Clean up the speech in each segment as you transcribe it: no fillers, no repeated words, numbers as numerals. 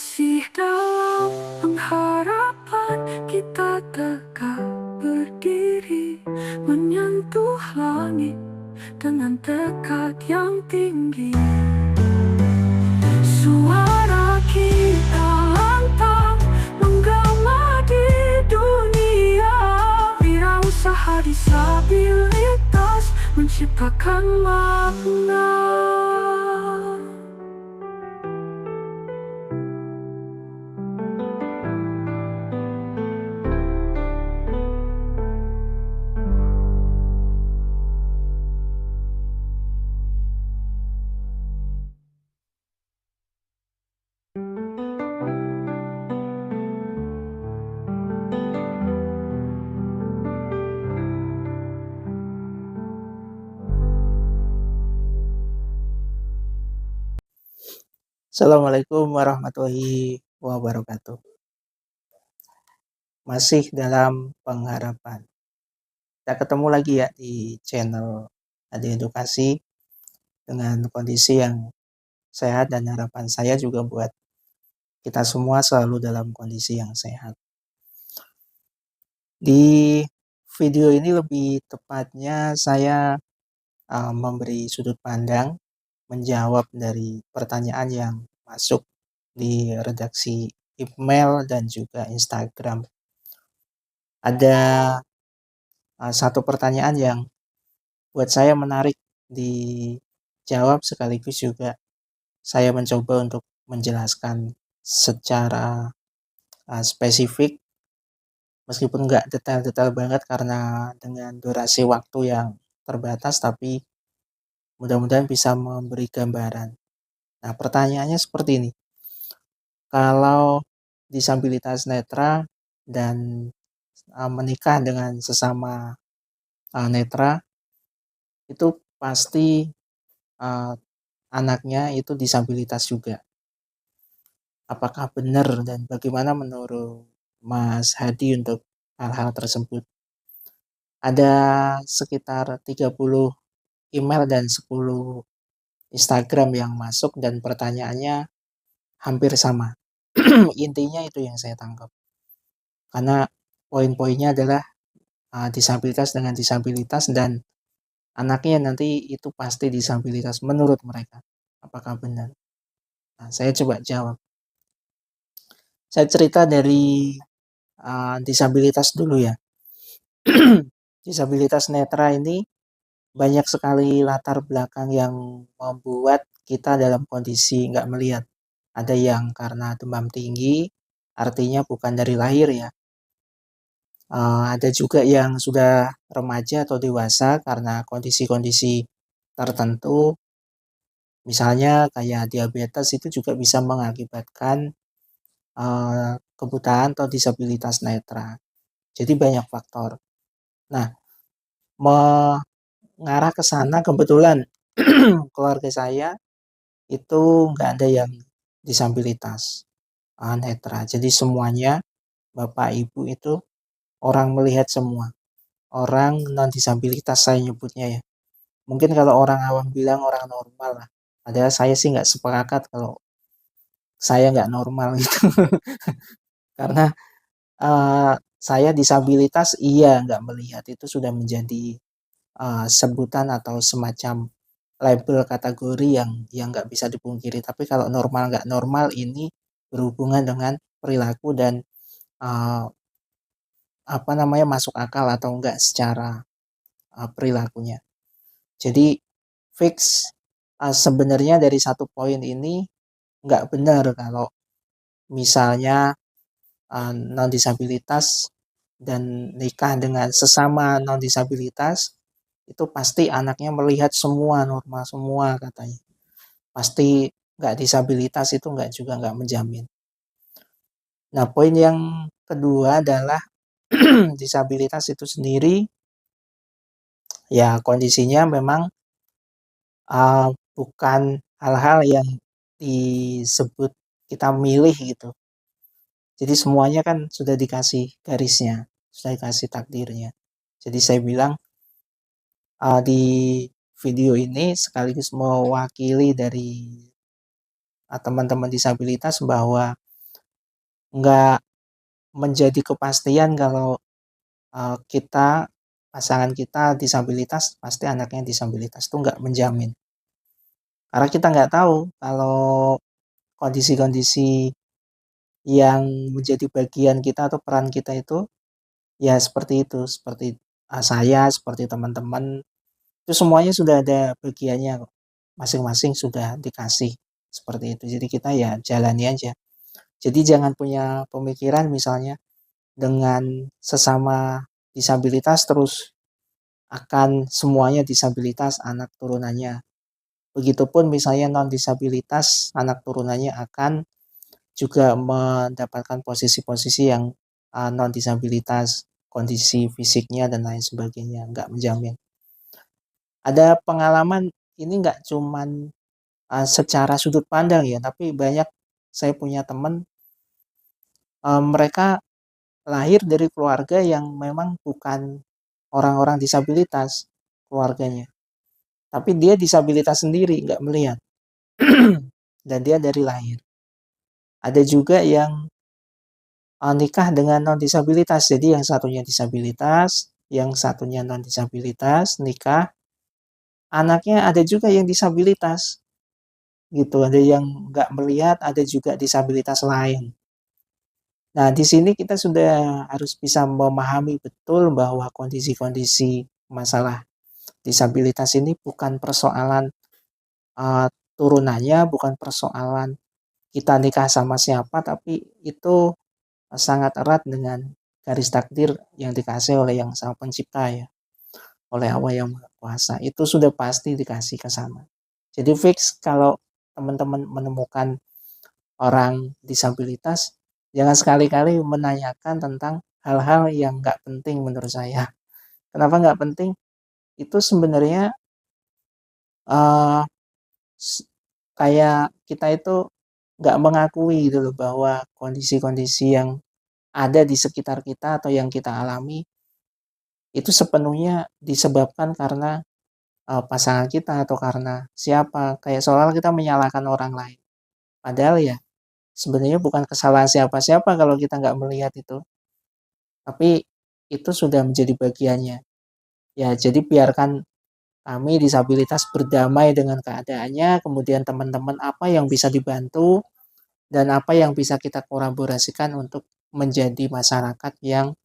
Masih dalam pengharapan kita tegak berdiri, menyentuh langit dengan tekad yang tinggi. Suara kita lantang menggema di dunia. Wirausaha disabilitas menciptakan makna. Assalamualaikum warahmatullahi wabarakatuh. Masih dalam pengharapan. Kita ketemu lagi ya di channel Adi Edukasi dengan kondisi yang sehat, dan harapan saya juga buat kita semua selalu dalam kondisi yang sehat. Di video ini lebih tepatnya saya memberi sudut pandang, menjawab dari pertanyaan yang masuk di redaksi email dan juga Instagram. Ada satu pertanyaan yang buat saya menarik dijawab, sekaligus juga saya mencoba untuk menjelaskan secara spesifik, meskipun nggak detail-detail banget karena dengan durasi waktu yang terbatas, tapi mudah-mudahan bisa memberi gambaran. Nah, pertanyaannya seperti ini. Kalau disabilitas netra dan menikah dengan sesama netra, itu pasti anaknya itu disabilitas juga. Apakah benar, dan bagaimana menurut Mas Hadi untuk hal-hal tersebut? Ada sekitar 30 email dan 10 Instagram yang masuk, dan pertanyaannya hampir sama. Intinya itu yang saya tangkap. Karena poin-poinnya adalah disabilitas dengan disabilitas, dan anaknya nanti itu pasti disabilitas menurut mereka. Apakah benar? Nah, saya coba jawab. Saya cerita dari disabilitas dulu ya. Disabilitas netra ini banyak sekali latar belakang yang membuat kita dalam kondisi nggak melihat. Ada yang karena demam tinggi, artinya bukan dari lahir ya. Ada juga yang sudah remaja atau dewasa karena kondisi-kondisi tertentu. Misalnya kayak diabetes, itu juga bisa mengakibatkan kebutaan atau disabilitas netra. Jadi banyak faktor. Nah, mengarah ke sana, kebetulan keluarga saya itu nggak ada yang disabilitas netra. Jadi semuanya, bapak ibu itu orang melihat semua. Orang non disabilitas saya nyebutnya ya. Mungkin kalau orang awam bilang orang normal lah. Padahal saya sih nggak sepakat kalau saya nggak normal gitu. Karena saya disabilitas, iya, nggak melihat itu sudah menjadi sebutan atau semacam label kategori yang nggak bisa dipungkiri. Tapi kalau normal nggak normal ini berhubungan dengan perilaku dan masuk akal atau enggak secara perilakunya. Jadi fix sebenarnya dari satu poin ini nggak benar kalau misalnya non disabilitas dan nikah dengan sesama non disabilitas itu pasti anaknya melihat semua normal semua katanya. Pasti nggak disabilitas itu nggak menjamin. Nah, poin yang kedua adalah disabilitas itu sendiri ya kondisinya memang bukan hal-hal yang disebut kita milih gitu. Jadi semuanya kan sudah dikasih garisnya, sudah dikasih takdirnya. Jadi saya bilang di video ini sekaligus mewakili dari teman-teman disabilitas bahwa nggak menjadi kepastian kalau kita pasangan kita disabilitas pasti anaknya disabilitas, itu nggak menjamin. Karena kita nggak tahu kalau kondisi-kondisi yang menjadi bagian kita atau peran kita itu ya seperti itu, seperti saya, seperti teman-teman, itu semuanya sudah ada bagiannya kok. Masing-masing sudah dikasih seperti itu. Jadi kita ya jalani aja. Jadi jangan punya pemikiran misalnya dengan sesama disabilitas terus akan semuanya disabilitas anak turunannya. Begitupun misalnya non disabilitas anak turunannya akan juga mendapatkan posisi-posisi yang non disabilitas, kondisi fisiknya dan lain sebagainya, nggak menjamin. Ada pengalaman ini nggak cuman secara sudut pandang ya, tapi banyak saya punya teman mereka lahir dari keluarga yang memang bukan orang-orang disabilitas keluarganya, tapi dia disabilitas sendiri nggak melihat dan dia dari lahir. Ada juga yang nikah dengan non disabilitas, jadi yang satunya disabilitas, yang satunya non disabilitas nikah, anaknya ada juga yang disabilitas gitu, ada yang nggak melihat, ada juga disabilitas lain. Nah, di sini kita sudah harus bisa memahami betul bahwa kondisi-kondisi masalah disabilitas ini bukan persoalan turunannya, bukan persoalan kita nikah sama siapa, tapi itu sangat erat dengan garis takdir yang dikasih oleh Yang Sang Pencipta ya, oleh Allah yang Maha Kuasa. Itu sudah pasti dikasih ke sana. Jadi fix kalau teman-teman menemukan orang disabilitas, jangan sekali-kali menanyakan tentang hal-hal yang nggak penting menurut saya. Kenapa nggak penting? Itu sebenarnya uh, kayak kita itu nggak mengakui gitu loh bahwa kondisi-kondisi yang ada di sekitar kita atau yang kita alami itu sepenuhnya disebabkan karena pasangan kita atau karena siapa. Kayak seolah kita menyalahkan orang lain. Padahal ya sebenarnya bukan kesalahan siapa-siapa kalau kita nggak melihat itu. Tapi itu sudah menjadi bagiannya. Ya jadi biarkan kami disabilitas berdamai dengan keadaannya, kemudian teman-teman apa yang bisa dibantu dan apa yang bisa kita kolaborasikan untuk menjadi masyarakat yang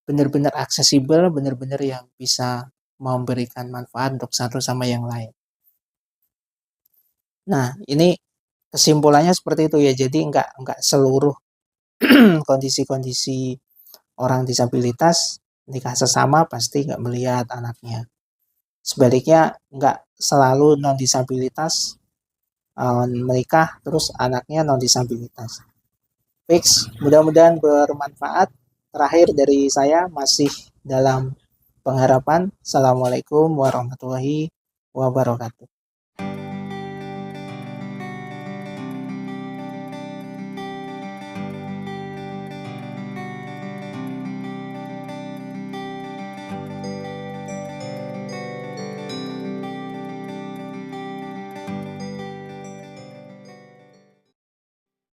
benar-benar aksesibel, benar-benar yang bisa memberikan manfaat untuk satu sama yang lain. Nah, ini kesimpulannya seperti itu ya. Jadi enggak seluruh kondisi-kondisi orang disabilitas nikah sesama pasti enggak melihat anaknya. Sebaliknya enggak selalu non disabilitas menikah terus anaknya non disabilitas. Fix, mudah-mudahan bermanfaat. Terakhir dari saya masih dalam pengharapan. Assalamualaikum warahmatullahi wabarakatuh.